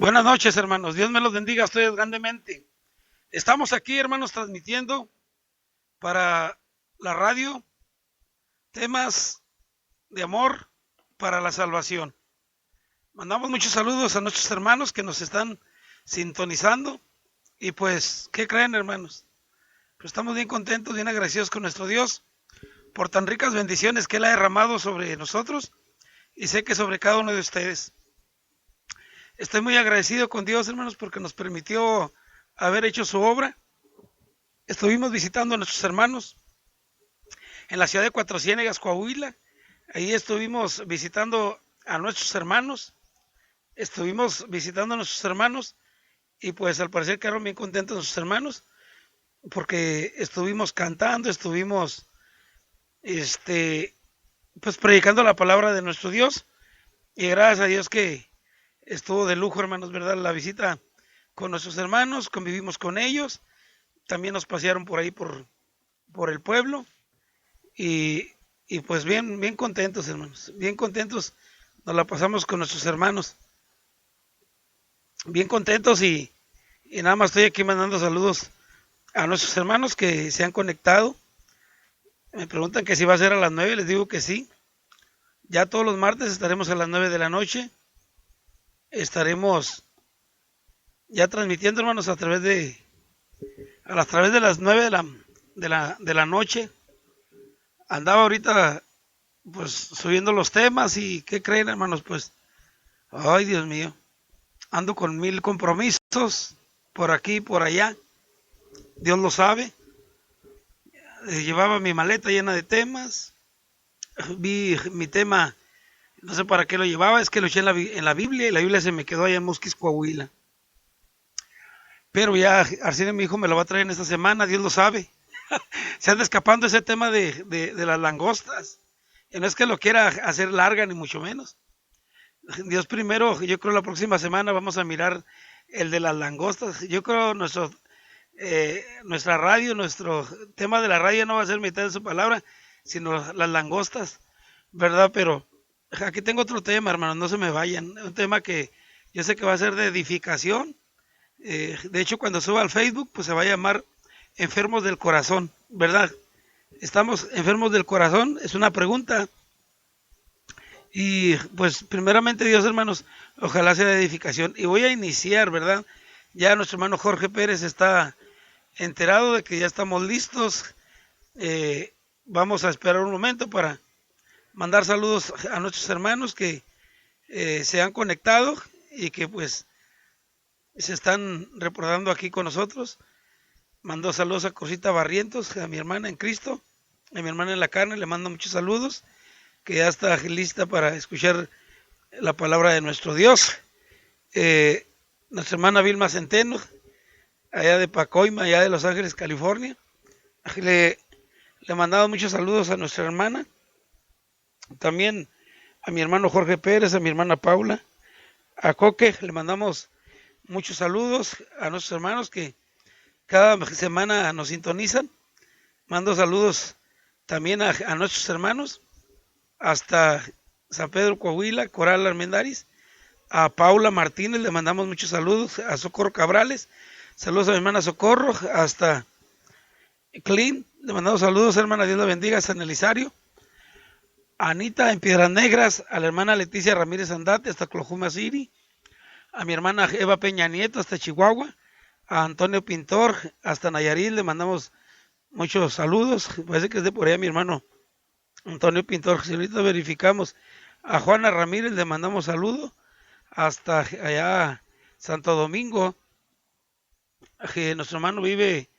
Buenas noches, hermanos. Dios me los bendiga a ustedes grandemente. Estamos aquí, hermanos, transmitiendo para la radio temas de amor para la salvación. Mandamos muchos saludos a nuestros hermanos que nos están sintonizando. Y pues, ¿qué creen, hermanos? Pues estamos bien contentos, bien agradecidos con nuestro Dios por tan ricas bendiciones que Él ha derramado sobre nosotros y sé que sobre cada uno de ustedes. Estoy muy agradecido con Dios, hermanos, porque nos permitió haber hecho su obra. Estuvimos visitando a nuestros hermanos en la ciudad de Cuatro Ciénegas, Coahuila. Ahí estuvimos visitando a nuestros hermanos. Y pues al parecer quedaron bien contentos nuestros hermanos porque estuvimos cantando, estuvimos pues predicando la palabra de nuestro Dios y gracias a Dios que estuvo de lujo, hermanos, ¿verdad? La visita con nuestros hermanos, convivimos con ellos, también nos pasearon por ahí por el pueblo y pues bien contentos, hermanos, bien contentos, nos la pasamos con nuestros hermanos, bien contentos y nada más estoy aquí mandando saludos a nuestros hermanos que se han conectado. Me preguntan que si va a ser a las 9, les digo que sí. Ya todos los martes estaremos a las 9 de la noche. Estaremos ya transmitiendo, hermanos, a través de las 9 de la noche. Andaba ahorita pues subiendo los temas y ¿qué creen, hermanos? Pues, ay, Dios mío, ando con 1000 compromisos por aquí y por allá. Dios lo sabe. Llevaba mi maleta llena de temas. Vi mi tema, no sé para qué lo llevaba, es que lo eché en la Biblia y la Biblia se me quedó allá en Musquis, Coahuila. Pero ya Arsenio, mi hijo, me lo va a traer en esta semana, Dios lo sabe. Se anda escapando ese tema de las langostas. Y no es que lo quiera hacer larga, ni mucho menos. Dios primero, yo creo la próxima semana vamos a mirar el de las langostas. Yo creo nuestra radio, nuestro tema de la radio no va a ser mitad de su palabra, sino las langostas, ¿verdad? Pero aquí tengo otro tema, hermanos, no se me vayan. Un tema que yo sé que va a ser de edificación. De hecho, cuando suba al Facebook, pues se va a llamar Enfermos del Corazón, ¿verdad? ¿Estamos enfermos del corazón? Es una pregunta. Y pues primeramente Dios, hermanos, ojalá sea de edificación. Y voy a iniciar, ¿verdad? Ya nuestro hermano Jorge Pérez está enterado de que ya estamos listos. Vamos a esperar un momento para mandar saludos a nuestros hermanos que se han conectado y que pues se están reportando aquí con nosotros. Mando saludos a Cosita Barrientos, a mi hermana en Cristo, a mi hermana en la carne, le mando muchos saludos, que ya está lista para escuchar la palabra de nuestro Dios. Nuestra hermana Vilma Centeno, allá de Pacoima, allá de Los Ángeles, California. Le mandamos muchos saludos a nuestra hermana, también a mi hermano Jorge Pérez, a mi hermana Paula, a Coque, le mandamos muchos saludos a nuestros hermanos que cada semana nos sintonizan. Mando saludos también a nuestros hermanos hasta San Pedro, Coahuila, Coral Armendáriz. A Paula Martínez le mandamos muchos saludos, a Socorro Cabrales, saludos a mi hermana Socorro, hasta Clean, le mandamos saludos, hermana, Dios la bendiga, a San Elisario. A Anita en Piedras Negras, a la hermana Leticia Ramírez Andate, hasta Oklahoma City. A mi hermana Eva Peña Nieto, hasta Chihuahua. A Antonio Pintor, hasta Nayarit, le mandamos muchos saludos. Parece que es de por allá mi hermano Antonio Pintor. Si ahorita verificamos. A Juana Ramírez le mandamos saludos. Hasta allá Santo Domingo. Que nuestro hermano vive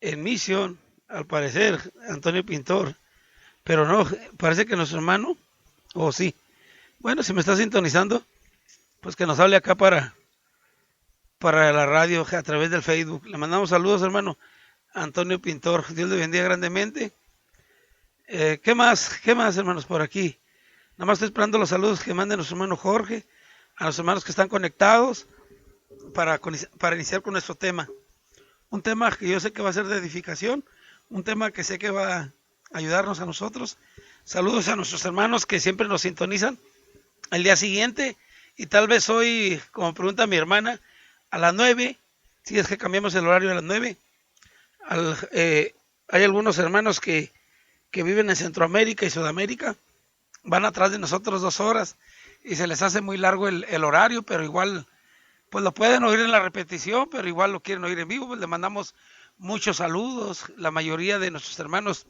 en Misión, al parecer, Antonio Pintor. Pero no, parece que nuestro hermano, o sí. Bueno, si me está sintonizando, pues que nos hable acá para la radio a través del Facebook. Le mandamos saludos, hermano Antonio Pintor. Dios le bendiga grandemente. ¿Qué más, hermanos, por aquí? Nada más estoy esperando los saludos que mande nuestro hermano Jorge, a los hermanos que están conectados para iniciar con nuestro tema. Un tema que yo sé que va a ser de edificación, un tema que sé que va a ayudarnos a nosotros. Saludos a nuestros hermanos que siempre nos sintonizan al día siguiente Y tal vez hoy, como pregunta mi hermana, a las 9, si es que cambiamos el horario a las 9, hay algunos hermanos que viven en Centroamérica y Sudamérica, van atrás de nosotros 2 horas y se les hace muy largo el horario, pero igual, pues lo pueden oír en la repetición, pero igual lo quieren oír en vivo, pues le mandamos muchos saludos. La mayoría de nuestros hermanos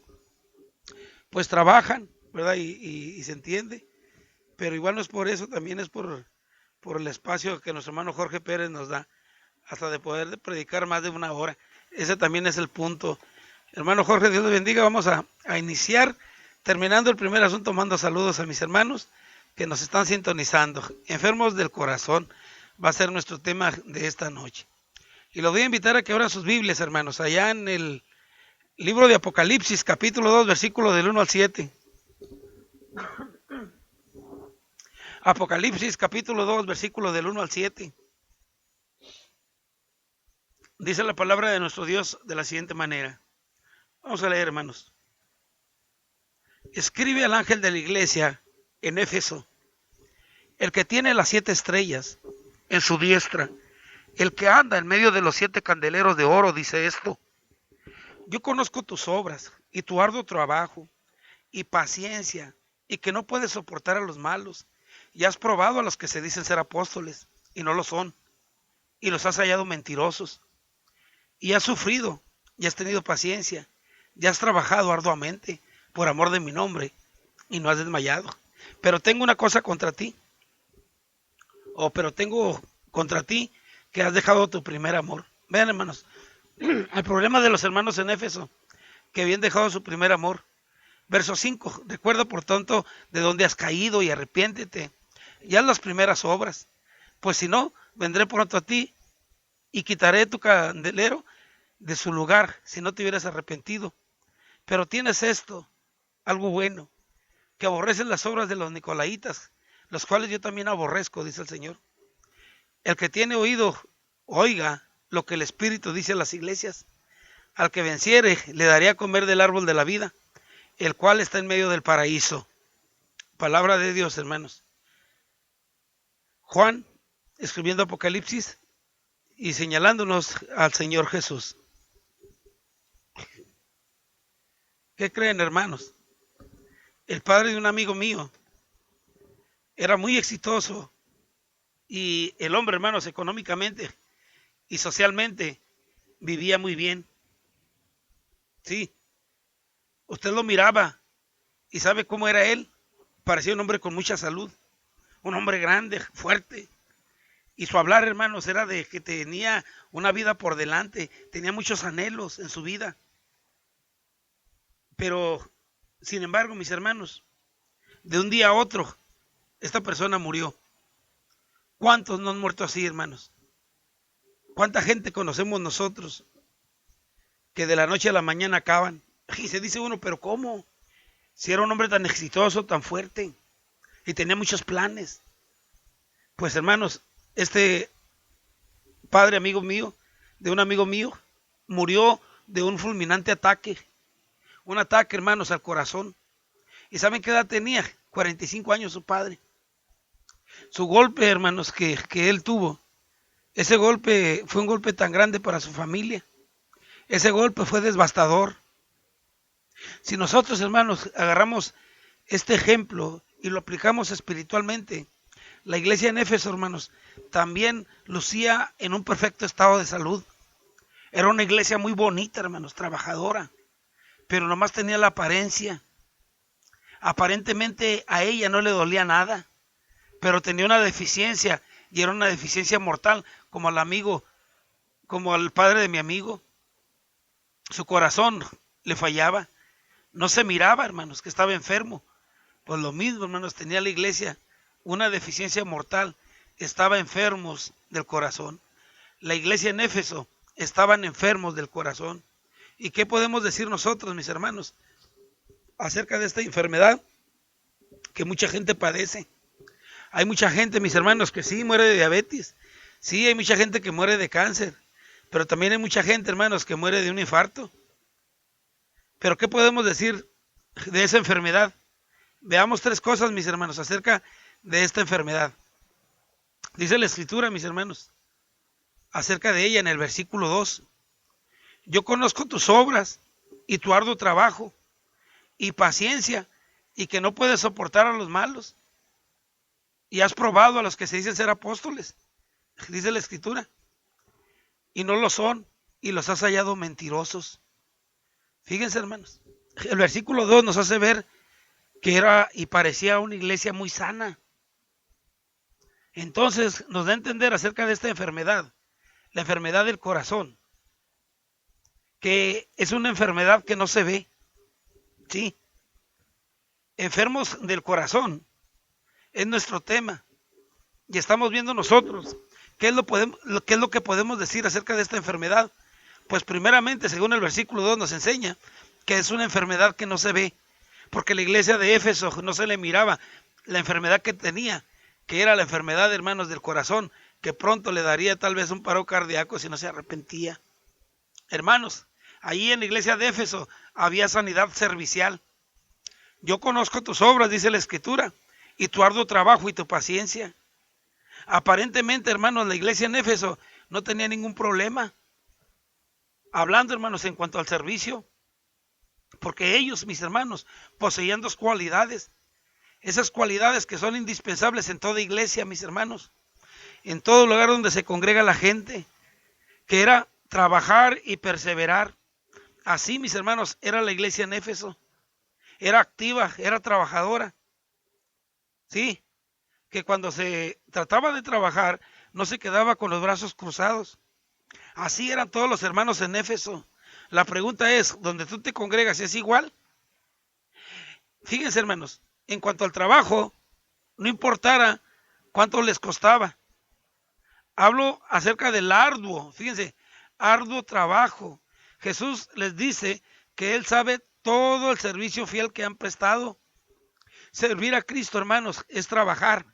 pues trabajan, ¿verdad? Y se entiende, pero igual no es por eso, también es por el espacio que nuestro hermano Jorge Pérez nos da, hasta de poder predicar más de 1 hora. Ese también es el punto. Hermano Jorge, Dios le bendiga. Vamos a iniciar, terminando el primer asunto, mando saludos a mis hermanos que nos están sintonizando. Enfermos del corazón va a ser nuestro tema de esta noche. Y los voy a invitar a que abran sus Biblias, hermanos, allá en el libro de Apocalipsis, capítulo 2, versículo del 1 al 7. Apocalipsis, capítulo 2, versículo del 1 al 7. Dice la palabra de nuestro Dios de la siguiente manera. Vamos a leer, hermanos. Escribe al ángel de la iglesia en Éfeso, el que tiene las 7 estrellas en su diestra, el que anda en medio de los 7 candeleros de oro, dice esto: yo conozco tus obras y tu arduo trabajo y paciencia, y que no puedes soportar a los malos, y has probado a los que se dicen ser apóstoles y no lo son, y los has hallado mentirosos, y has sufrido y has tenido paciencia, y has trabajado arduamente por amor de mi nombre, y no has desmayado. Pero tengo una cosa contra ti, pero tengo contra ti que has dejado tu primer amor. Vean, hermanos, el problema de los hermanos en Éfeso, que habían dejado su primer amor. Verso 5, recuerda por tanto de dónde has caído y arrepiéntete, y haz las primeras obras, pues si no, vendré pronto a ti y quitaré tu candelero de su lugar si no te hubieras arrepentido. Pero tienes esto, algo bueno, que aborreces las obras de los nicolaitas, los cuales yo también aborrezco, dice el Señor. El que tiene oído, oiga lo que el Espíritu dice a las iglesias. Al que venciere, le daré a comer del árbol de la vida, el cual está en medio del paraíso. Palabra de Dios, hermanos. Juan, escribiendo Apocalipsis y señalándonos al Señor Jesús. ¿Qué creen, hermanos? El padre de un amigo mío era muy exitoso y el hombre, hermanos, económicamente y socialmente vivía muy bien. Sí, usted lo miraba y sabe cómo era él. Parecía un hombre con mucha salud, un hombre grande, fuerte. Y su hablar, hermanos, era de que tenía una vida por delante, tenía muchos anhelos en su vida. Pero, sin embargo, mis hermanos, de un día a otro, esta persona murió. ¿Cuántos no han muerto así, hermanos? ¿Cuánta gente conocemos nosotros que de la noche a la mañana acaban? Y se dice uno, pero ¿cómo? Si era un hombre tan exitoso, tan fuerte, y tenía muchos planes. Pues, hermanos, este padre amigo mío, de un amigo mío, murió de un fulminante ataque. Un ataque, hermanos, al corazón. ¿Y saben qué edad tenía? 45 años su padre. Su golpe, hermanos, que él tuvo, ese golpe fue un golpe tan grande para su familia. Ese golpe fue devastador. Si nosotros, hermanos, agarramos este ejemplo y lo aplicamos espiritualmente, la iglesia en Éfeso, hermanos, también lucía en un perfecto estado de salud. Era una iglesia muy bonita, hermanos, trabajadora, pero nomás tenía la apariencia. Aparentemente a ella no le dolía nada, pero tenía una deficiencia, y era una deficiencia mortal, como al amigo, como al padre de mi amigo. Su corazón le fallaba, no se miraba, hermanos, que estaba enfermo. Pues lo mismo, hermanos, tenía la iglesia una deficiencia mortal, estaba enfermos del corazón. La iglesia en Éfeso estaban enfermos del corazón. ¿Y qué podemos decir nosotros, mis hermanos, acerca de esta enfermedad que mucha gente padece? Hay mucha gente, mis hermanos, que sí muere de diabetes, sí hay mucha gente que muere de cáncer, pero también hay mucha gente, hermanos, que muere de un infarto. Pero ¿qué podemos decir de esa enfermedad? Veamos 3 cosas, mis hermanos, acerca de esta enfermedad. Dice la Escritura, mis hermanos, acerca de ella en el versículo 2. Yo conozco tus obras y tu arduo trabajo y paciencia, y que no puedes soportar a los malos, y has probado a los que se dicen ser apóstoles, dice la Escritura, y no lo son, y los has hallado mentirosos. Fíjense, hermanos, el versículo 2 nos hace ver que era y parecía una iglesia muy sana. Entonces nos da a entender acerca de esta enfermedad, la enfermedad del corazón, que es una enfermedad que no se ve. Sí, enfermos del corazón es nuestro tema, y estamos viendo nosotros qué es lo que podemos decir acerca de esta enfermedad. Pues primeramente, según el versículo 2 nos enseña que es una enfermedad que no se ve, porque la iglesia de Éfeso no se le miraba la enfermedad que tenía, que era la enfermedad, hermanos, del corazón, que pronto le daría tal vez un paro cardíaco si no se arrepentía. Hermanos, allí en la iglesia de Éfeso había sanidad servicial. Yo conozco tus obras, dice la Escritura, y tu arduo trabajo y tu paciencia. Aparentemente, hermanos, la iglesia en Éfeso no tenía ningún problema. Hablando, hermanos, en cuanto al servicio, porque ellos, mis hermanos, poseían dos cualidades. Esas cualidades que son indispensables en toda iglesia, mis hermanos, en todo lugar donde se congrega la gente, que era trabajar y perseverar. Así, mis hermanos, era la iglesia en Éfeso. Era activa, era trabajadora. Sí, que cuando se trataba de trabajar, no se quedaba con los brazos cruzados. Así eran todos los hermanos en Éfeso. La pregunta es, ¿dónde tú te congregas es igual? Fíjense, hermanos, en cuanto al trabajo, no importara cuánto les costaba. Hablo acerca del arduo, fíjense, arduo trabajo. Jesús les dice que Él sabe todo el servicio fiel que han prestado. Servir a Cristo, hermanos, es trabajar.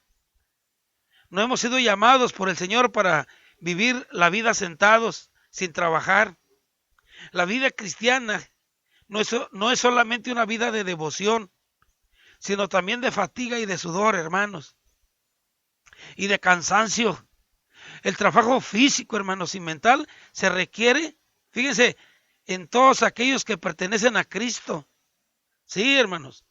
No hemos sido llamados por el Señor para vivir la vida sentados, sin trabajar. La vida cristiana no es solamente una vida de devoción, sino también de fatiga y de sudor, hermanos, y de cansancio. El trabajo físico, hermanos, y mental se requiere, fíjense, en todos aquellos que pertenecen a Cristo. Sí, hermanos,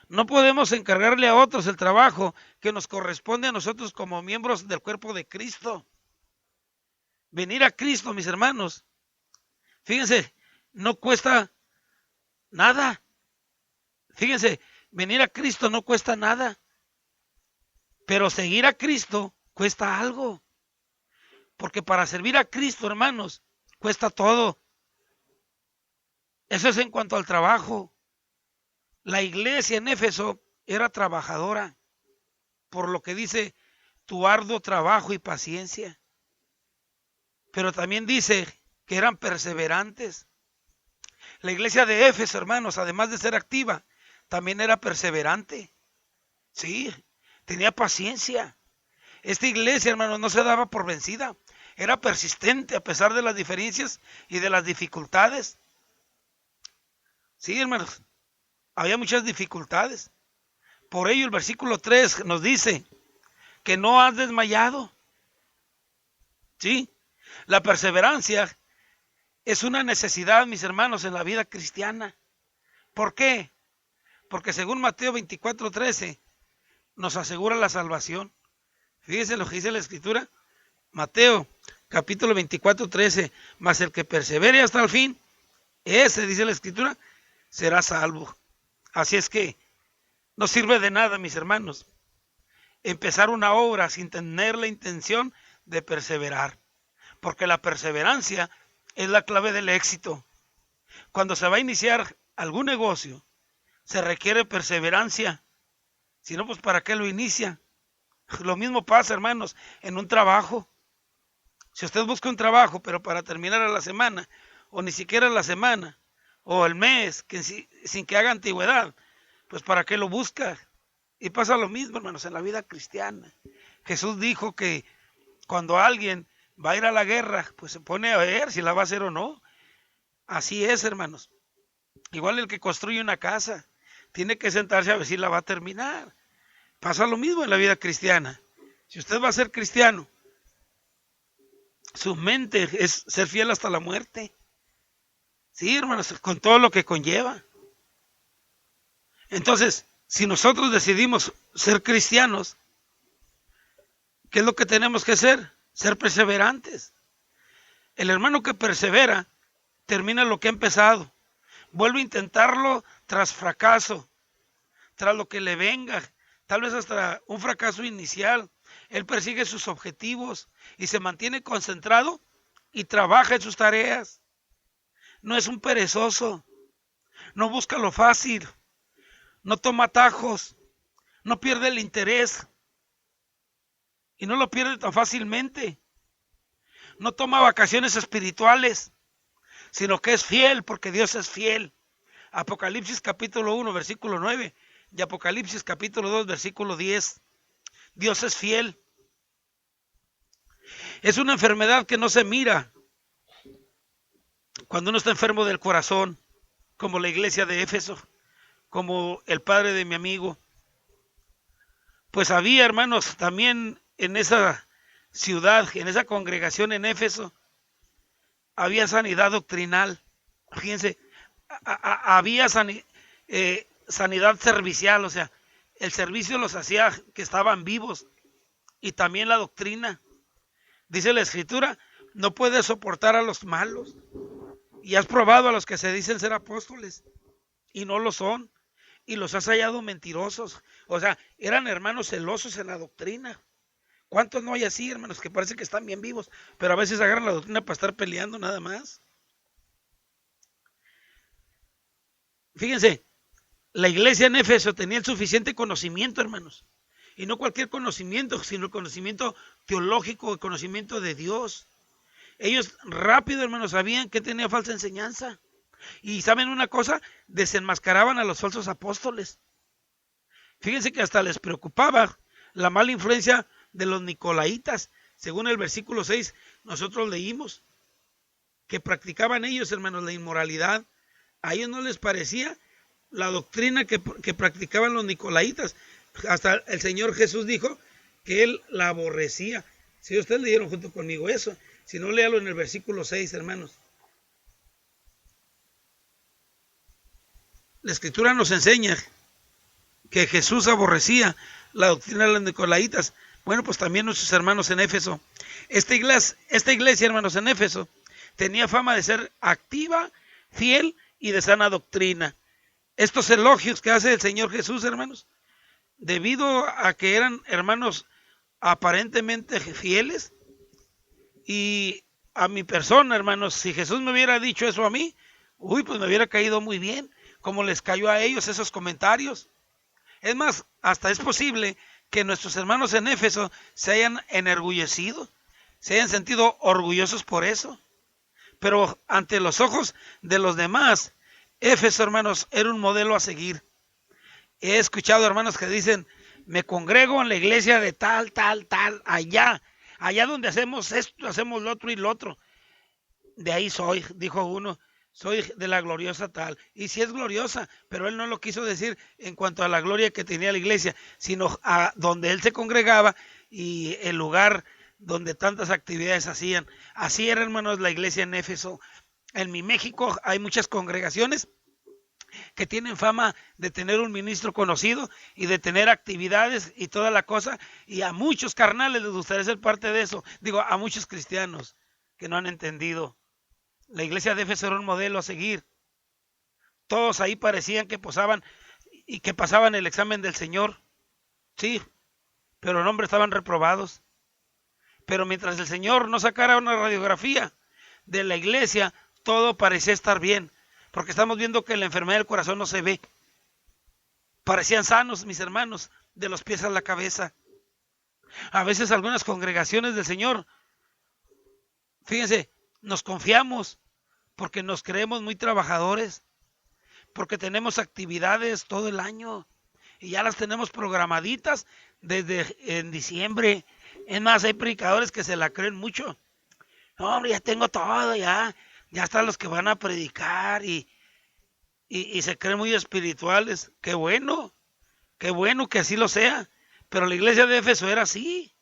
no podemos encargarle a otros el trabajo que nos corresponde a nosotros como miembros del cuerpo de Cristo. Venir a Cristo, mis hermanos, fíjense, no cuesta nada. Fíjense, venir a Cristo no cuesta nada, pero seguir a Cristo cuesta algo. Porque para servir a Cristo, hermanos, cuesta todo. Eso es en cuanto al trabajo. La iglesia en Éfeso era trabajadora, por lo que dice tu arduo trabajo y paciencia. Pero también dice que eran perseverantes. La iglesia de Éfeso, hermanos, además de ser activa, también era perseverante. Sí, tenía paciencia. Esta iglesia, hermanos, no se daba por vencida. Era persistente a pesar de las diferencias y de las dificultades. Sí, hermanos, había muchas dificultades. Por ello el versículo 3 nos dice que no has desmayado. Sí, la perseverancia es una necesidad, mis hermanos, en la vida cristiana. ¿Por qué? Porque según Mateo 24:13 nos asegura la salvación. Fíjense lo que dice la Escritura. Mateo capítulo 24:13, mas el que persevere hasta el fin, ese, dice la Escritura, será salvo. Así es que no sirve de nada, mis hermanos, empezar una obra sin tener la intención de perseverar, porque la perseverancia es la clave del éxito. Cuando se va a iniciar algún negocio, se requiere perseverancia. Si no, pues ¿para qué lo inicia? Lo mismo pasa, hermanos, en un trabajo. Si usted busca un trabajo, pero para terminar a la semana, o ni siquiera la semana, o el mes, sin que haga antigüedad, pues ¿para qué lo busca? Y pasa lo mismo, hermanos, en la vida cristiana. Jesús dijo que cuando alguien va a ir a la guerra, pues se pone a ver si la va a hacer o no. Así es, hermanos. Igual el que construye una casa, tiene que sentarse a ver si la va a terminar. Pasa lo mismo en la vida cristiana. Si usted va a ser cristiano, su mente es ser fiel hasta la muerte. Sí, hermanos, con todo lo que conlleva. Entonces, si nosotros decidimos ser cristianos, ¿qué es lo que tenemos que hacer? Ser perseverantes. El hermano que persevera termina lo que ha empezado. Vuelve a intentarlo tras fracaso, tras lo que le venga, tal vez hasta un fracaso inicial. Él persigue sus objetivos y se mantiene concentrado y trabaja en sus tareas. No es un perezoso, no busca lo fácil, no toma atajos, no pierde el interés y no lo pierde tan fácilmente. No toma vacaciones espirituales, sino que es fiel porque Dios es fiel. Apocalipsis capítulo 1, versículo 9 y Apocalipsis capítulo 2, versículo 10. Dios es fiel. Es una enfermedad que no se mira cuando uno está enfermo del corazón, como la iglesia de Éfeso, como el padre de mi amigo. Pues había, hermanos, también en esa ciudad, en esa congregación en Éfeso, había sanidad doctrinal. Fíjense, había sanidad servicial, o sea, el servicio los hacía que estaban vivos, y también la doctrina. Dice la Escritura, no puedes soportar a los malos, y has probado a los que se dicen ser apóstoles, y no lo son, y los has hallado mentirosos. O sea, eran hermanos celosos en la doctrina. ¿Cuántos no hay así, hermanos, que parece que están bien vivos, pero a veces agarran la doctrina para estar peleando nada más? Fíjense, la iglesia en Éfeso tenía el suficiente conocimiento, hermanos, y no cualquier conocimiento, sino el conocimiento teológico, el conocimiento de Dios. Ellos rápido, hermanos, sabían que tenía falsa enseñanza. Y ¿saben una cosa? Desenmascaraban a los falsos apóstoles. Fíjense que hasta les preocupaba la mala influencia de los nicolaitas. Según el versículo 6, nosotros leímos que practicaban ellos, hermanos, la inmoralidad. A ellos no les parecía la doctrina que practicaban los nicolaitas. Hasta el Señor Jesús dijo que Él la aborrecía. Si ustedes leyeron junto conmigo eso, si no, léalo en el versículo 6, hermanos. La Escritura nos enseña que Jesús aborrecía la doctrina de los nicolaitas. Bueno, pues también nuestros hermanos en Éfeso. Esta iglesia, hermanos, en Éfeso, tenía fama de ser activa, fiel y de sana doctrina. Estos elogios que hace el Señor Jesús, hermanos, debido a que eran hermanos aparentemente fieles, y a mi persona, hermanos, si Jesús me hubiera dicho eso a mí, pues me hubiera caído muy bien, como les cayó a ellos esos comentarios. Es más, hasta es posible que nuestros hermanos en Éfeso se hayan enorgullecido, se hayan sentido orgullosos por eso. Pero ante los ojos de los demás, Éfeso, hermanos, era un modelo a seguir. He escuchado hermanos que dicen, me congrego en la iglesia de tal, allá donde hacemos esto, hacemos lo otro y lo otro. De ahí soy, dijo uno, soy de la gloriosa tal. Y sí es gloriosa, pero él no lo quiso decir en cuanto a la gloria que tenía la iglesia, sino a donde él se congregaba y el lugar donde tantas actividades hacían. Así era, hermanos, la iglesia en Éfeso. En mi México hay muchas congregaciones que tienen fama de tener un ministro conocido y de tener actividades y toda la cosa, y a muchos carnales les gustaría ser parte de eso. Digo, a muchos cristianos que no han entendido. La iglesia de Éfeso era un modelo a seguir. Todos ahí parecían que posaban y que pasaban el examen del Señor. Sí, pero no, hombre, estaban reprobados. Pero mientras el Señor no sacara una radiografía de la iglesia, todo parecía estar bien, porque estamos viendo que la enfermedad del corazón no se ve. Parecían sanos, mis hermanos, de los pies a la cabeza. A veces algunas congregaciones del Señor, fíjense, nos confiamos porque nos creemos muy trabajadores, porque tenemos actividades todo el año y ya las tenemos programaditas desde en diciembre. Es más, hay predicadores que se la creen mucho. No, hombre, ya tengo todo, ya están los que van a predicar y se creen muy espirituales. Qué bueno que así lo sea. Pero la iglesia de Éfeso era así.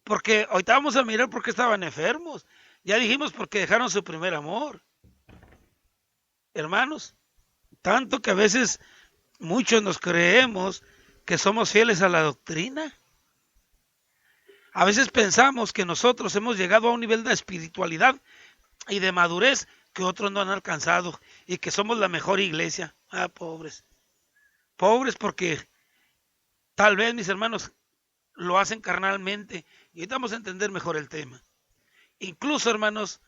Porque ahorita vamos a mirar por qué estaban enfermos. Ya dijimos porque dejaron su primer amor. Hermanos, tanto que a veces muchos nos creemos que somos fieles a la doctrina. A veces pensamos que nosotros hemos llegado a un nivel de espiritualidad y de madurez que otros no han alcanzado y que somos la mejor iglesia. Ah, pobres. Pobres porque tal vez, mis hermanos, lo hacen carnalmente y ahorita vamos a entender mejor el tema. Incluso, hermanos,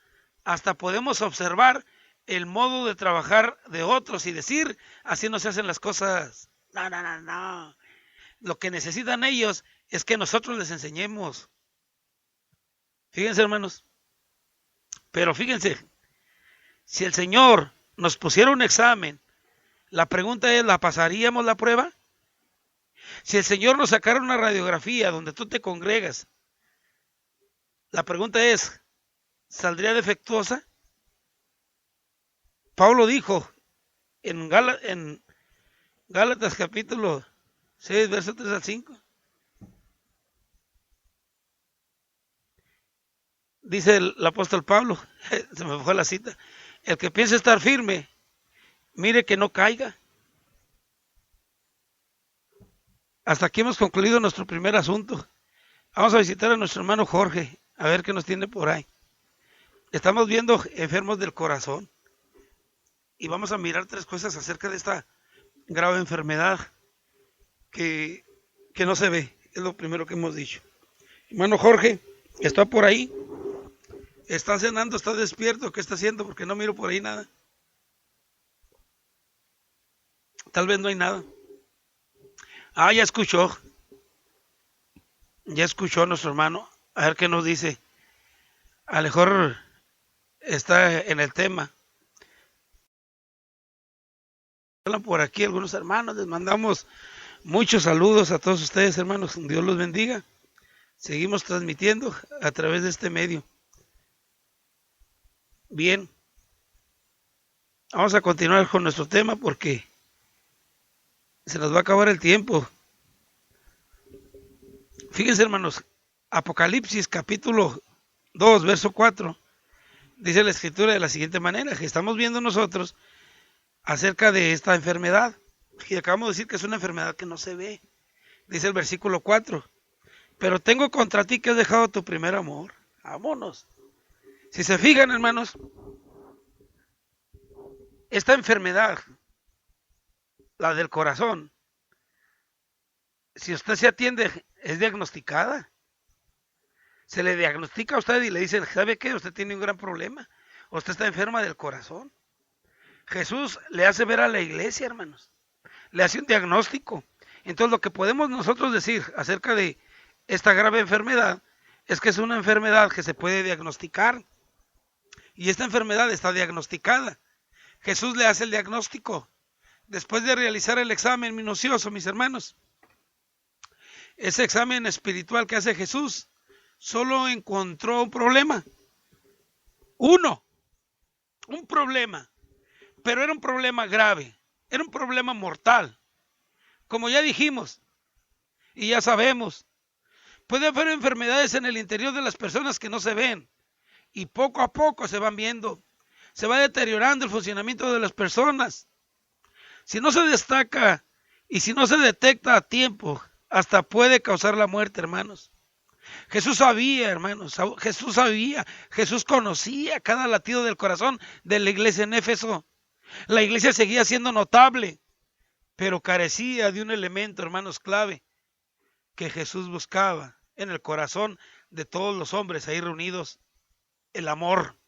hasta podemos observar el modo de trabajar de otros y decir, así no se hacen las cosas. No, no, no, no. Lo que necesitan ellos es que nosotros les enseñemos. Fíjense, hermanos. Pero fíjense, si el Señor nos pusiera un examen, la pregunta es, ¿la pasaríamos la prueba? Si el Señor nos sacara una radiografía donde tú te congregas, la pregunta es, ¿saldría defectuosa? Pablo dijo en Gálatas capítulo 6, verso 3 al 5. Dice el apóstol Pablo, se me fue la cita, el que piense estar firme, mire que no caiga. Hasta aquí hemos concluido nuestro primer asunto. Vamos a visitar a nuestro hermano Jorge, a ver qué nos tiene por ahí. Estamos viendo enfermos del corazón y vamos a mirar 3 cosas acerca de esta grave enfermedad que no se ve. Es lo primero que hemos dicho. Hermano Jorge, ¿está por ahí? ¿Está cenando? ¿Está despierto? ¿Qué está haciendo? Porque no miro por ahí nada. Tal vez no hay nada. Ah, ya escuchó. Ya escuchó a nuestro hermano. A ver qué nos dice. A lo mejor está en el tema. Hablan por aquí algunos hermanos. Les mandamos muchos saludos a todos ustedes, hermanos. Dios los bendiga. Seguimos transmitiendo a través de este medio. Bien. Vamos a continuar con nuestro tema porque se nos va a acabar el tiempo. Fíjense, hermanos, Apocalipsis capítulo 2, verso 4, dice la escritura de la siguiente manera, que estamos viendo nosotros acerca de esta enfermedad, y acabamos de decir que es una enfermedad que no se ve. Dice el versículo 4, pero tengo contra ti que has dejado tu primer amor. Vámonos. Si se fijan, hermanos, esta enfermedad, la del corazón, si usted se atiende, es diagnosticada. Se le diagnostica a usted y le dicen, ¿sabe qué? Usted tiene un gran problema. Usted está enferma del corazón. Jesús le hace ver a la iglesia, hermanos. Le hace un diagnóstico. Entonces lo que podemos nosotros decir acerca de esta grave enfermedad es que es una enfermedad que se puede diagnosticar. Y esta enfermedad está diagnosticada. Jesús le hace el diagnóstico. Después de realizar el examen minucioso, mis hermanos, ese examen espiritual que hace Jesús, solo encontró un problema. Un problema. Pero era un problema grave. Era un problema mortal. Como ya dijimos, y ya sabemos, puede haber enfermedades en el interior de las personas que no se ven. Y poco a poco se van viendo. Se va deteriorando el funcionamiento de las personas. Si no se destaca y si no se detecta a tiempo, hasta puede causar la muerte, hermanos. Jesús sabía, hermanos, Jesús conocía cada latido del corazón de la iglesia en Éfeso. La iglesia seguía siendo notable, pero carecía de un elemento, hermanos, clave, que Jesús buscaba en el corazón de todos los hombres ahí reunidos: el amor.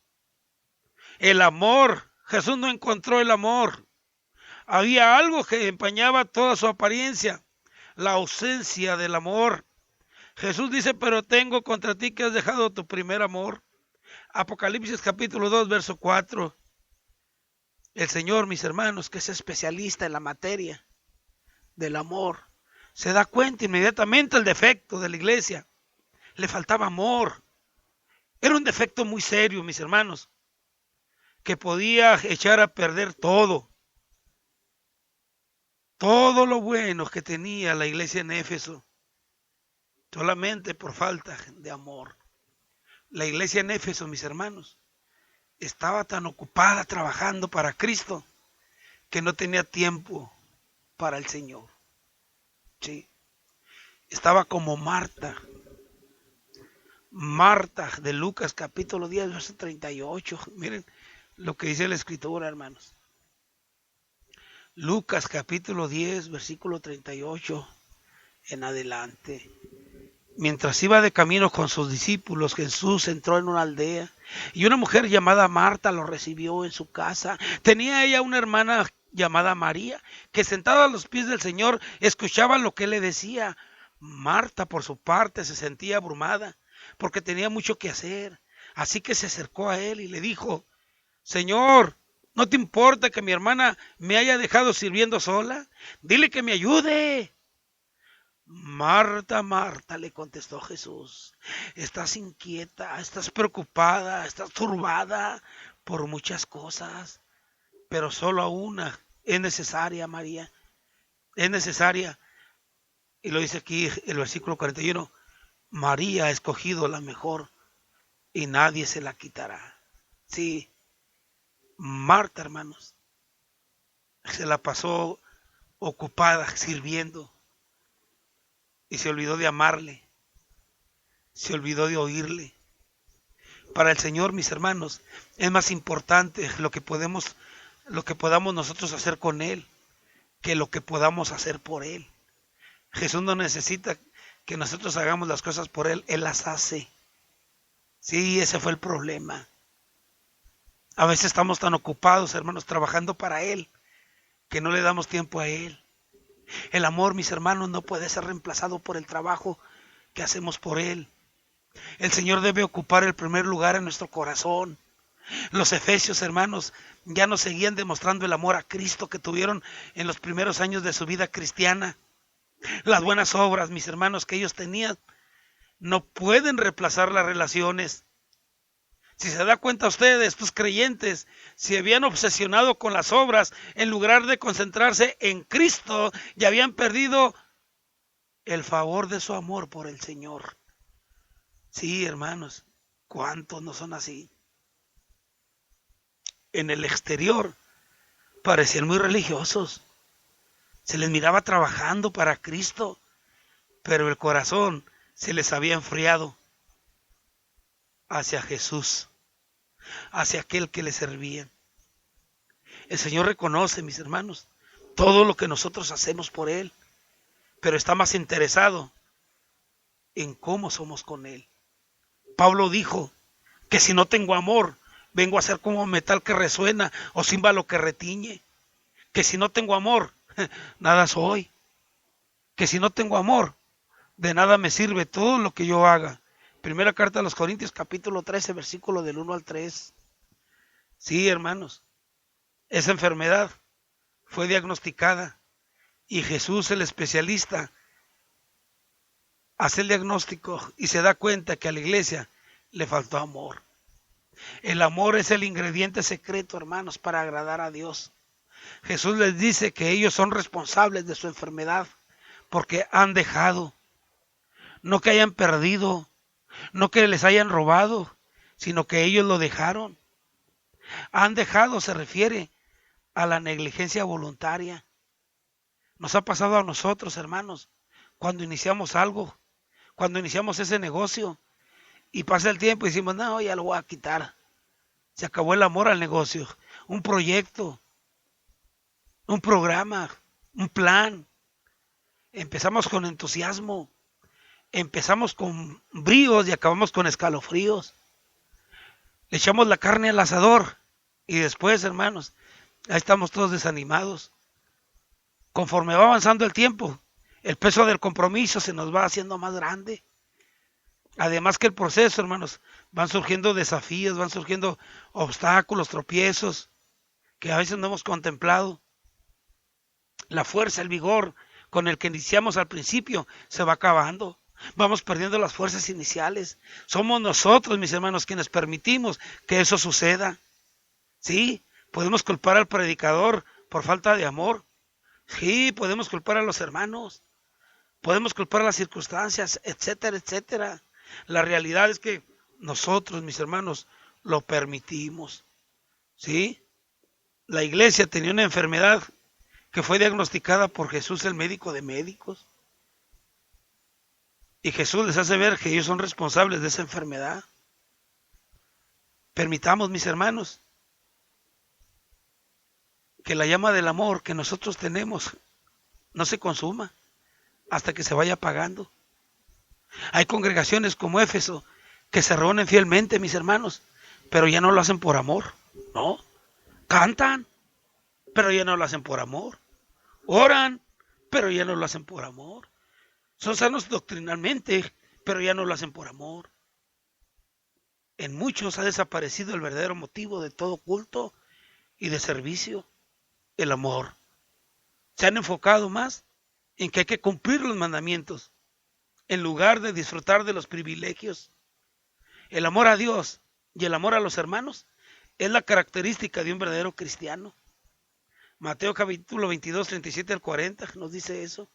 El amor. Jesús no encontró el amor. Había algo que empañaba toda su apariencia: la ausencia del amor. Jesús dice, pero tengo contra ti que has dejado tu primer amor. Apocalipsis capítulo 2, verso 4. El Señor, mis hermanos, que es especialista en la materia del amor, se da cuenta inmediatamente el defecto de la iglesia. Le faltaba amor. Era un defecto muy serio, mis hermanos, que podía echar a perder todo. Todo lo bueno que tenía la iglesia en Éfeso. solamente por falta de amor. La iglesia en Éfeso, mis hermanos, estaba tan ocupada trabajando para Cristo que no tenía tiempo para el Señor. ¿Sí? Estaba como Marta de Lucas capítulo 10, verso 38. Miren lo que dice la escritura, hermanos. Lucas capítulo 10, versículo 38 en adelante. Mientras iba de camino con sus discípulos, Jesús entró en una aldea y una mujer llamada Marta lo recibió en su casa. Tenía ella una hermana llamada María, que sentada a los pies del Señor escuchaba lo que él le decía. Marta, por su parte, se sentía abrumada porque tenía mucho que hacer. Así que se acercó a él y le dijo: Señor, ¿no te importa que mi hermana me haya dejado sirviendo sola? Dile que me ayude. Marta, Marta, le contestó Jesús, estás inquieta, estás preocupada, estás turbada por muchas cosas, pero solo una es necesaria, María, es necesaria. Y lo dice aquí el versículo 41, María ha escogido la mejor y nadie se la quitará. Sí, Marta, hermanos, se la pasó ocupada sirviendo y se olvidó de amarle, se olvidó de oírle. Para el Señor, mis hermanos, es más importante lo que podamos nosotros hacer con Él que lo que podamos hacer por Él. Jesús no necesita que nosotros hagamos las cosas por Él, Él las hace. Sí, ese fue el problema. A veces estamos tan ocupados, hermanos, trabajando para Él, que no le damos tiempo a Él. El amor, mis hermanos, no puede ser reemplazado por el trabajo que hacemos por Él. El Señor debe ocupar el primer lugar en nuestro corazón. Los efesios, hermanos, ya nos seguían demostrando el amor a Cristo que tuvieron en los primeros años de su vida cristiana. Las buenas obras, mis hermanos, que ellos tenían, no pueden reemplazar las relaciones. Si se da cuenta usted, estos creyentes se habían obsesionado con las obras en lugar de concentrarse en Cristo y habían perdido el favor de su amor por el Señor. Sí, hermanos, ¿cuántos no son así? En el exterior parecían muy religiosos. Se les miraba trabajando para Cristo, pero el corazón se les había enfriado hacia Jesús, hacia aquel que le servía. El Señor reconoce, mis hermanos, todo lo que nosotros hacemos por Él, pero está más interesado en cómo somos con Él. Pablo dijo que si no tengo amor, vengo a ser como metal que resuena o címbalo que retiñe. Que si no tengo amor, nada soy. Que si no tengo amor, de nada me sirve todo lo que yo haga. Primera carta a los Corintios, capítulo 13, versículo del 1 al 3. Sí, hermanos, esa enfermedad fue diagnosticada y Jesús, el especialista, hace el diagnóstico y se da cuenta que a la iglesia le faltó amor. El amor es el ingrediente secreto, hermanos, para agradar a Dios. Jesús les dice que ellos son responsables de su enfermedad porque han dejado, no que hayan perdido, no que les hayan robado, sino que ellos lo dejaron. Han dejado se refiere a la negligencia voluntaria. Nos ha pasado a nosotros, hermanos, cuando iniciamos algo, cuando iniciamos ese negocio y pasa el tiempo y decimos, no, ya lo voy a quitar. Se acabó el amor al negocio, un proyecto, un programa, un plan. Empezamos con entusiasmo, empezamos con bríos y acabamos con escalofríos. Le echamos la carne al asador y después, hermanos, ahí estamos todos desanimados. Conforme va avanzando el tiempo, el peso del compromiso se nos va haciendo más grande. Además que el proceso, hermanos, van surgiendo desafíos, van surgiendo obstáculos, tropiezos, que a veces no hemos contemplado. La fuerza, el vigor con el que iniciamos al principio se va acabando. Vamos perdiendo las fuerzas iniciales. Somos nosotros, mis hermanos, quienes permitimos que eso suceda. Sí, podemos culpar al predicador por falta de amor. Sí, podemos culpar a los hermanos. podemos culpar las circunstancias, etcétera, etcétera. La realidad es que nosotros, mis hermanos, lo permitimos, ¿sí? La iglesia tenía una enfermedad que fue diagnosticada por Jesús, el médico de médicos. Y Jesús les hace ver que ellos son responsables de esa enfermedad. Permitamos, mis hermanos, que la llama del amor que nosotros tenemos no se consuma hasta que se vaya apagando. Hay congregaciones como Éfeso que se reúnen fielmente, mis hermanos, pero ya no lo hacen por amor, ¿no? Cantan, pero ya no lo hacen por amor. Oran, pero ya no lo hacen por amor. Son sanos doctrinalmente, pero ya no lo hacen por amor. En muchos ha desaparecido el verdadero motivo de todo culto y de servicio, el amor. Se han enfocado más en que hay que cumplir los mandamientos, en lugar de disfrutar de los privilegios. El amor a Dios y el amor a los hermanos es la característica de un verdadero cristiano. Mateo capítulo 22, 37 al 40 nos dice eso.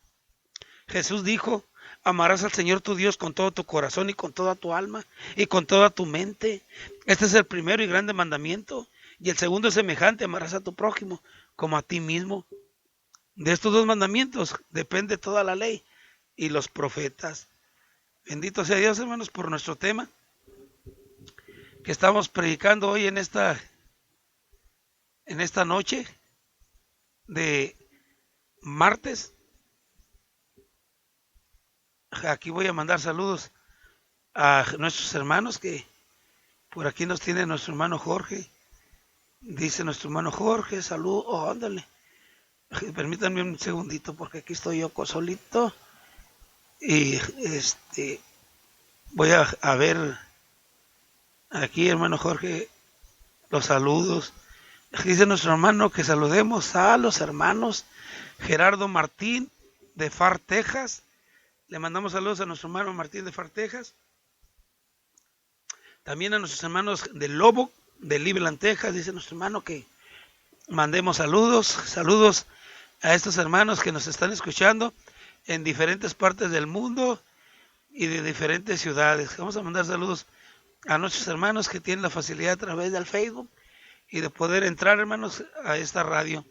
Jesús dijo: amarás al Señor tu Dios con todo tu corazón y con toda tu alma y con toda tu mente. Este es el primero y grande mandamiento. Y el segundo es semejante: amarás a tu prójimo como a ti mismo. De estos dos mandamientos depende toda la ley y los profetas. Bendito sea Dios, hermanos, por nuestro tema que estamos predicando hoy en esta noche de martes. Aquí voy a mandar saludos a nuestros hermanos que por aquí nos tiene nuestro hermano Jorge. Dice nuestro hermano Jorge, salud, ándale. Permítanme un segundito porque aquí estoy yo solito. Y voy a ver aquí, hermano Jorge, los saludos. Dice nuestro hermano que saludemos a los hermanos Gerardo Martín de Far, Texas. Le mandamos saludos a nuestro hermano Martín de Far, Texas. También a nuestros hermanos de Lobo, de Cleveland, Texas. Dice nuestro hermano que mandemos saludos. Saludos a estos hermanos que nos están escuchando en diferentes partes del mundo y de diferentes ciudades. Vamos a mandar saludos a nuestros hermanos que tienen la facilidad a través del Facebook y de poder entrar, hermanos, a esta radio.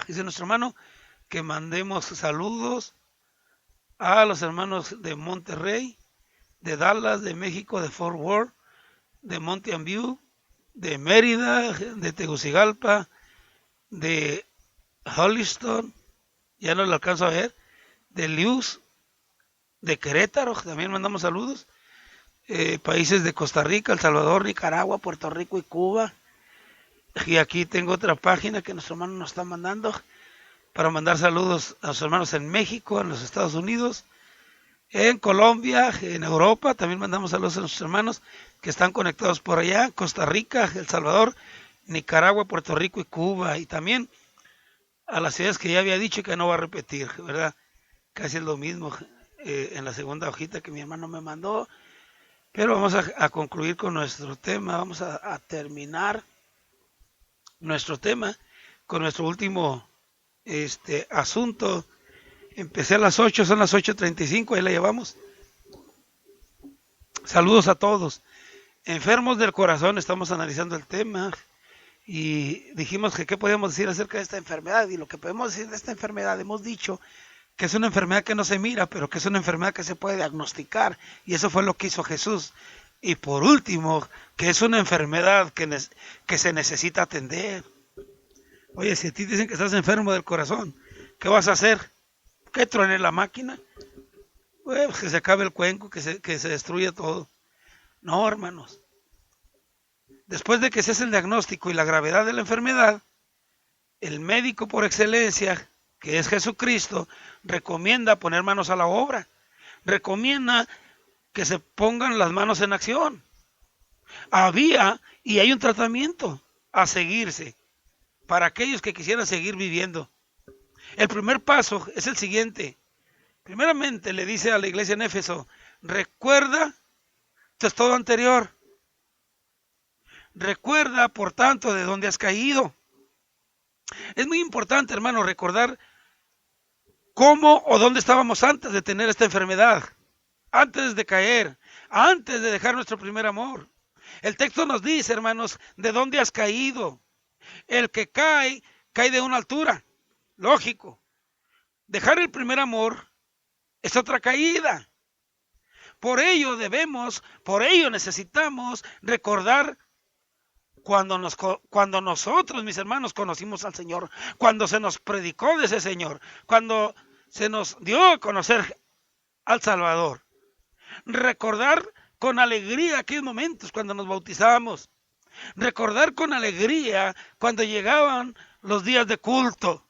Dice nuestro hermano que mandemos saludos a los hermanos de Monterrey, de Dallas, de México, de Fort Worth, de Mountain View, de Mérida, de Tegucigalpa, de Holliston, ya no lo alcanzo a ver, de Luz, de Querétaro, también mandamos saludos, países de Costa Rica, El Salvador, Nicaragua, Puerto Rico y Cuba. Y aquí tengo otra página que nuestro hermano nos está mandando para mandar saludos a los hermanos en México, en los Estados Unidos, en Colombia, en Europa. También mandamos saludos a nuestros hermanos que están conectados por allá, Costa Rica, El Salvador, Nicaragua, Puerto Rico y Cuba. Y también a las ciudades que ya había dicho que no va a repetir, ¿verdad? Casi es lo mismo en la segunda hojita que mi hermano me mandó. Pero vamos a concluir con nuestro tema. Vamos a terminar nuestro tema con nuestro último asunto. Empecé a las 8, son las 8:35, ahí la llevamos. Saludos a todos. Enfermos del corazón, estamos analizando el tema y dijimos que qué podemos decir acerca de esta enfermedad. Y lo que podemos decir de esta enfermedad, hemos dicho que es una enfermedad que no se mira, pero que es una enfermedad que se puede diagnosticar, y eso fue lo que hizo Jesús. Y por último, que es una enfermedad que se necesita atender. Oye, si a ti dicen que estás enfermo del corazón, ¿qué vas a hacer? ¿Que truene la máquina? Pues que se acabe el cuenco, que se destruya todo. No, hermanos. Después de que se hace el diagnóstico y la gravedad de la enfermedad, el médico por excelencia, que es Jesucristo, recomienda poner manos a la obra. Recomienda que se pongan las manos en acción. Había y hay un tratamiento a seguirse para aquellos que quisieran seguir viviendo. El primer paso es el siguiente. Primeramente le dice a la iglesia en Éfeso: recuerda tu estado anterior. Recuerda, por tanto, de dónde has caído. Es muy importante, hermano, recordar ¿Cómo o dónde estábamos antes de tener esta enfermedad? Antes de caer, antes de dejar nuestro primer amor. El texto nos dice, hermanos, ¿de dónde has caído? El que cae, cae de una altura. Lógico. Dejar el primer amor es otra caída. Por ello necesitamos recordar cuando nosotros, mis hermanos, conocimos al Señor, cuando se nos predicó de ese Señor, cuando se nos dio a conocer al Salvador. Recordar con alegría aquellos momentos cuando nos bautizamos. Recordar con alegría cuando llegaban los días de culto.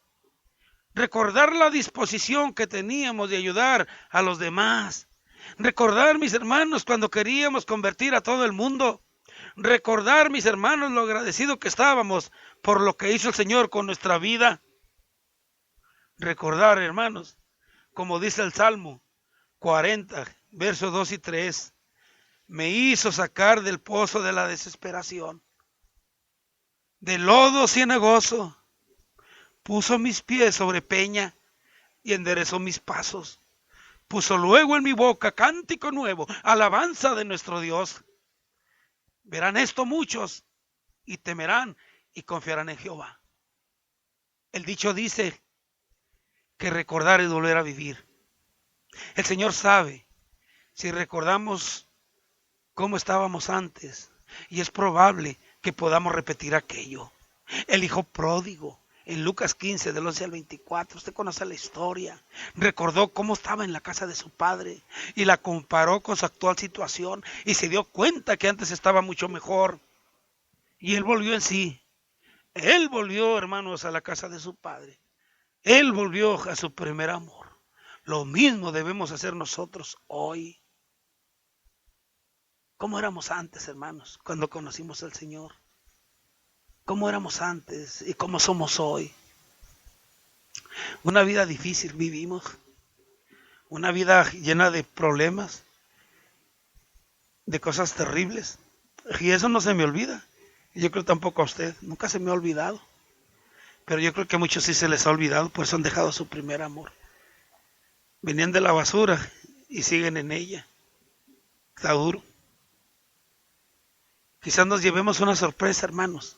Recordar la disposición que teníamos de ayudar a los demás. Recordar, mis hermanos, cuando queríamos convertir a todo el mundo. Recordar, mis hermanos, lo agradecido que estábamos por lo que hizo el Señor con nuestra vida. Recordar, hermanos, como dice el Salmo 40, versos 2 y 3, me hizo sacar del pozo de la desesperación, del lodo cenagoso, puso mis pies sobre peña y enderezó mis pasos. Puso luego en mi boca cántico nuevo, alabanza de nuestro Dios. Verán esto muchos y temerán y confiarán en Jehová. El dicho dice que recordar es volver a vivir. El Señor sabe si recordamos cómo estábamos antes, y es probable que podamos repetir aquello. El hijo pródigo, en Lucas 15, del 11 al 24, usted conoce la historia. Recordó cómo estaba en la casa de su padre y la comparó con su actual situación y se dio cuenta que antes estaba mucho mejor. Y él volvió en sí. Él volvió, hermanos, a la casa de su padre. Él volvió a su primer amor. Lo mismo debemos hacer nosotros hoy. ¿Cómo éramos antes, hermanos, cuando conocimos al Señor? ¿Cómo éramos antes y cómo somos hoy? Una vida difícil vivimos, una vida llena de problemas, de cosas terribles, y eso no se me olvida. Yo creo tampoco a usted, nunca se me ha olvidado, pero yo creo que a muchos sí se les ha olvidado, por eso han dejado su primer amor. Venían de la basura y siguen en ella. Está duro. Quizás nos llevemos una sorpresa, hermanos,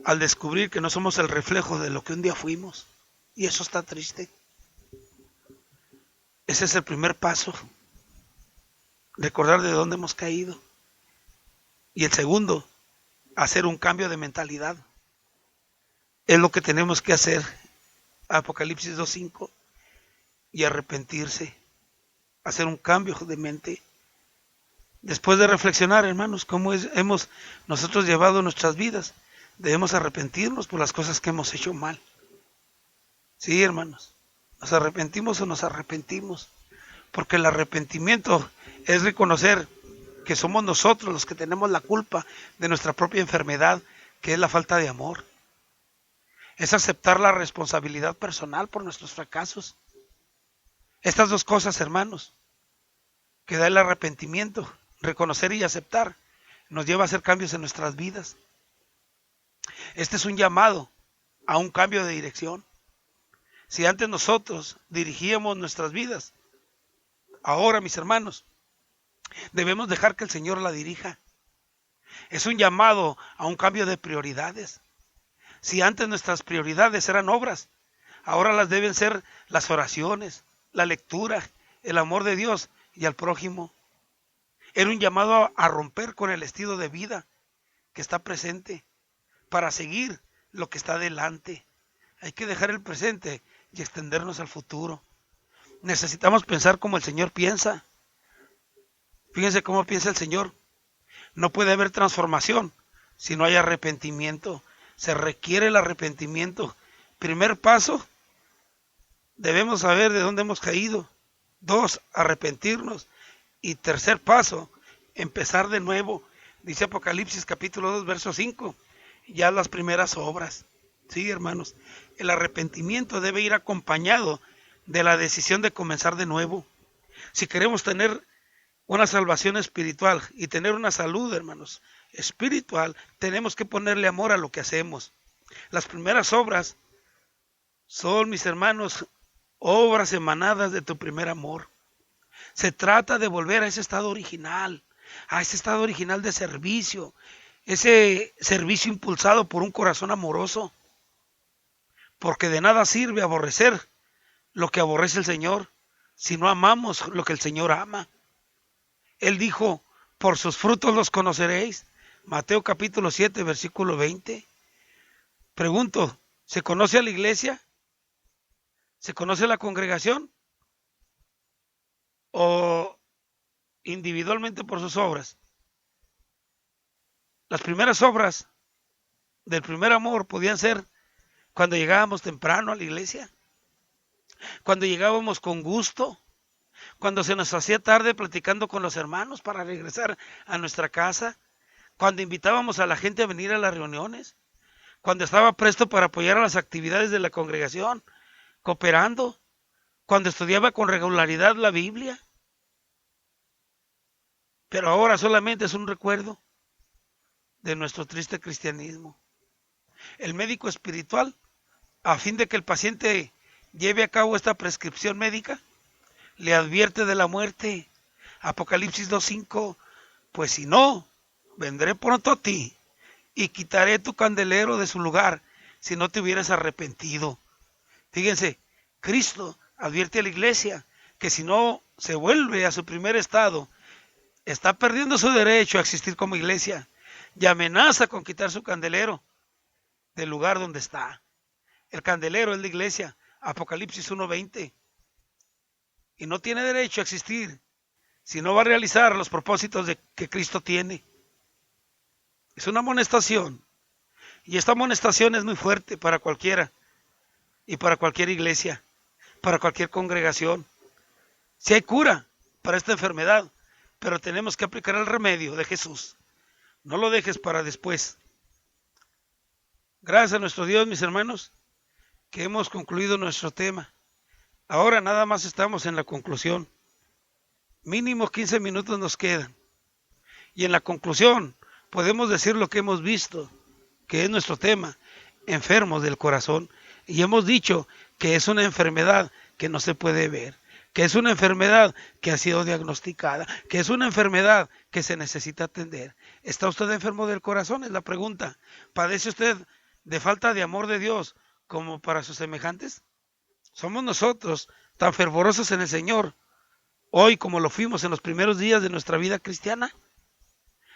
al descubrir que no somos el reflejo de lo que un día fuimos. Y eso está triste. Ese es el primer paso. Recordar de dónde hemos caído. Y el segundo, hacer un cambio de mentalidad. Es lo que tenemos que hacer. Apocalipsis 2:5. Y arrepentirse. Hacer un cambio de mente. Después de reflexionar, hermanos, cómo hemos nosotros llevado nuestras vidas, debemos arrepentirnos por las cosas que hemos hecho mal. Sí, hermanos, ¿nos arrepentimos o nos arrepentimos? Porque el arrepentimiento es reconocer que somos nosotros los que tenemos la culpa de nuestra propia enfermedad, que es la falta de amor. Es aceptar la responsabilidad personal por nuestros fracasos. Estas dos cosas, hermanos, que da el arrepentimiento, reconocer y aceptar, nos lleva a hacer cambios en nuestras vidas. Este es un llamado a un cambio de dirección. Si antes nosotros dirigíamos nuestras vidas, ahora, mis hermanos, debemos dejar que el Señor la dirija. Es un llamado a un cambio de prioridades. Si antes nuestras prioridades eran obras, ahora las deben ser las oraciones, la lectura, el amor de Dios y al prójimo. Era un llamado a romper con el estilo de vida que está presente para seguir lo que está delante. Hay que dejar el presente y extendernos al futuro. Necesitamos pensar como el Señor piensa. Fíjense cómo piensa el Señor. No puede haber transformación si no hay arrepentimiento. Se requiere el arrepentimiento. Primer paso, debemos saber de dónde hemos caído. 2, arrepentirnos. Y tercer paso, empezar de nuevo. Dice Apocalipsis capítulo 2, verso 5. Ya las primeras obras. Sí, hermanos. El arrepentimiento debe ir acompañado de la decisión de comenzar de nuevo. Si queremos tener una salvación espiritual y tener una salud, hermanos, espiritual, tenemos que ponerle amor a lo que hacemos. Las primeras obras son, mis hermanos, obras emanadas de tu primer amor. Se trata de volver a ese estado original, de servicio, ese servicio impulsado por un corazón amoroso, porque de nada sirve aborrecer lo que aborrece el Señor si no amamos lo que el Señor ama. Él dijo, por sus frutos los conoceréis. Mateo capítulo 7, versículo 20. Pregunto, ¿se conoce a la iglesia? ¿Se conoce a la congregación? ¿O individualmente por sus obras? Las primeras obras del primer amor podían ser cuando llegábamos temprano a la iglesia, cuando llegábamos con gusto, cuando se nos hacía tarde platicando con los hermanos para regresar a nuestra casa, cuando invitábamos a la gente a venir a las reuniones, cuando estaba presto para apoyar a las actividades de la congregación, cooperando, cuando estudiaba con regularidad la Biblia. Pero ahora solamente es un recuerdo de nuestro triste cristianismo. El médico espiritual, a fin de que el paciente lleve a cabo esta prescripción médica, le advierte de la muerte. Apocalipsis 2:5, pues si no, vendré pronto a ti y quitaré tu candelero de su lugar si no te hubieras arrepentido. Fíjense, Cristo advierte a la iglesia que si no se vuelve a su primer estado, está perdiendo su derecho a existir como iglesia y amenaza con quitar su candelero del lugar donde está. El candelero es la iglesia, Apocalipsis 1:20. Y no tiene derecho a existir si no va a realizar los propósitos que Cristo tiene. Es una amonestación. Y esta amonestación es muy fuerte para cualquiera y para cualquier iglesia, para cualquier congregación. Si hay cura para esta enfermedad, pero tenemos que aplicar el remedio de Jesús. No lo dejes para después. Gracias a nuestro Dios, mis hermanos, que hemos concluido nuestro tema. Ahora nada más estamos en la conclusión. Mínimo 15 minutos nos quedan. Y en la conclusión podemos decir lo que hemos visto, que es nuestro tema, enfermos del corazón. Y hemos dicho que es una enfermedad que no se puede ver, que es una enfermedad que ha sido diagnosticada, que es una enfermedad que se necesita atender. ¿Está usted enfermo del corazón? Es la pregunta. ¿Padece usted de falta de amor de Dios como para sus semejantes? ¿Somos nosotros tan fervorosos en el Señor hoy como lo fuimos en los primeros días de nuestra vida cristiana?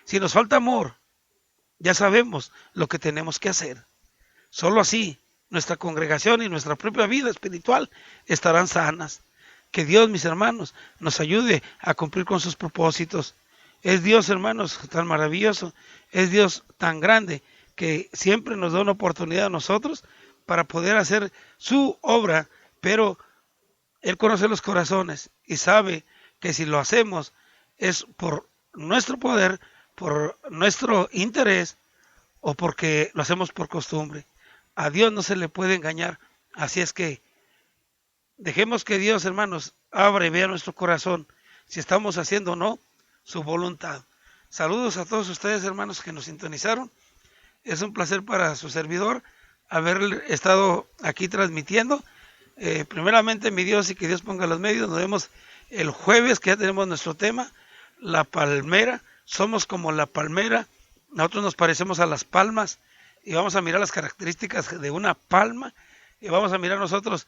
Si nos falta amor, ya sabemos lo que tenemos que hacer. Solo así nuestra congregación y nuestra propia vida espiritual estarán sanas. Que Dios, mis hermanos, nos ayude a cumplir con sus propósitos. Es Dios, hermanos, tan maravilloso, es Dios tan grande que siempre nos da una oportunidad a nosotros para poder hacer su obra, pero Él conoce los corazones y sabe que si lo hacemos es por nuestro poder, por nuestro interés o porque lo hacemos por costumbre. A Dios no se le puede engañar, así es que dejemos que Dios, hermanos, abra y vea nuestro corazón, si estamos haciendo o no su voluntad. Saludos a todos ustedes, hermanos, que nos sintonizaron. Es un placer para su servidor haber estado aquí transmitiendo. Primeramente, mi Dios, y que Dios ponga los medios. Nos vemos el jueves, que ya tenemos nuestro tema, la palmera. Somos como la palmera. Nosotros nos parecemos a las palmas y vamos a mirar las características de una palma y vamos a mirar nosotros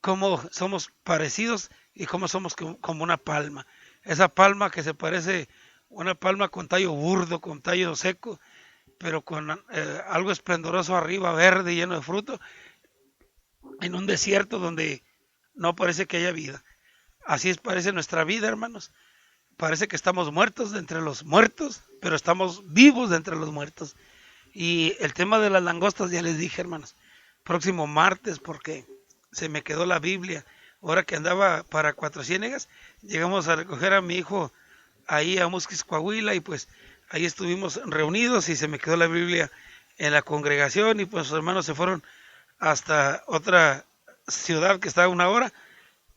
cómo somos parecidos y cómo somos como una palma. Esa palma que se parece una palma con tallo burdo, con tallo seco, pero con algo esplendoroso arriba, verde, lleno de fruto, en un desierto donde no parece que haya vida. Así parece nuestra vida, hermanos. Parece que estamos muertos de entre los muertos, pero estamos vivos de entre los muertos. Y el tema de las langostas, ya les dije, hermanos, próximo martes, porque se me quedó la Biblia. Ahora que andaba para Cuatro Ciénegas, llegamos a recoger a mi hijo ahí a Musquis, Coahuila, y pues ahí estuvimos reunidos y se me quedó la Biblia en la congregación y pues los hermanos se fueron hasta otra ciudad que está a 1 hora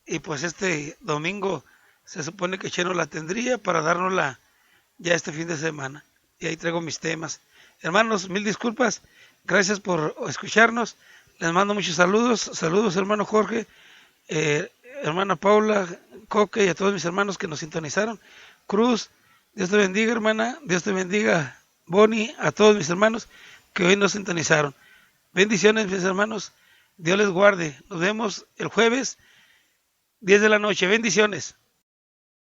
y pues este domingo se supone que Cheno la tendría para dárnosla ya este fin de semana y ahí traigo mis temas. Hermanos, mil disculpas, gracias por escucharnos, les mando muchos saludos, hermano Jorge, hermana Paula, Coque y a todos mis hermanos que nos sintonizaron. Cruz, Dios te bendiga, hermana. Dios te bendiga, Bonnie, a todos mis hermanos que hoy nos sintonizaron. Bendiciones, mis hermanos. Dios les guarde. Nos vemos el jueves, 10 de la noche. Bendiciones.